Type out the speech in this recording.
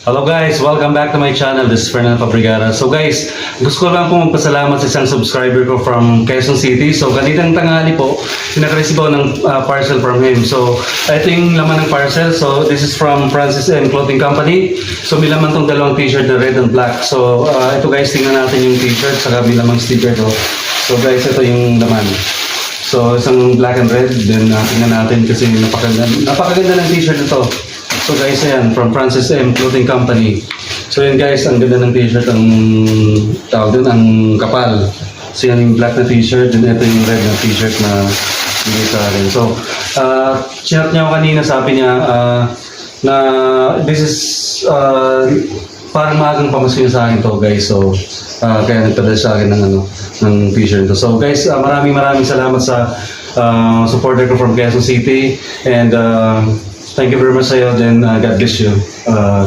Hello guys, welcome back to my channel. This is Fernando Fabrigara. So guys, gusto ko lang po magpasalamat sa isang subscriber ko from Quezon City. So ganitang tanghali po, pinaka-receive ako ng parcel from him. So ito yung laman ng parcel. So this is from Francis M. Clothing Company. So may laman tong dalawang t-shirt na red and black. So ito guys, tingnan natin yung t-shirt saka may lamang sticker to. So guys, ito yung laman. So isang black and red, then tingnan natin kasi napakaganda ng t-shirt ito. So guys, ayan, from Francis M. Clothing Company. So yan guys, ang ganda ng t-shirt, ang tawag din, ang kapal. So yan yung black na t-shirt, and ito yung red na t-shirt na bigay sa akin. So, chat niya ako kanina, sabi niya na this is parang maagang pamasko niya sa akin to guys. So, kaya nagpadala sa akin ng t-shirt to. So guys, maraming salamat sa supporter ko from Quezon City, and thank you very much sa'yo, then God bless you.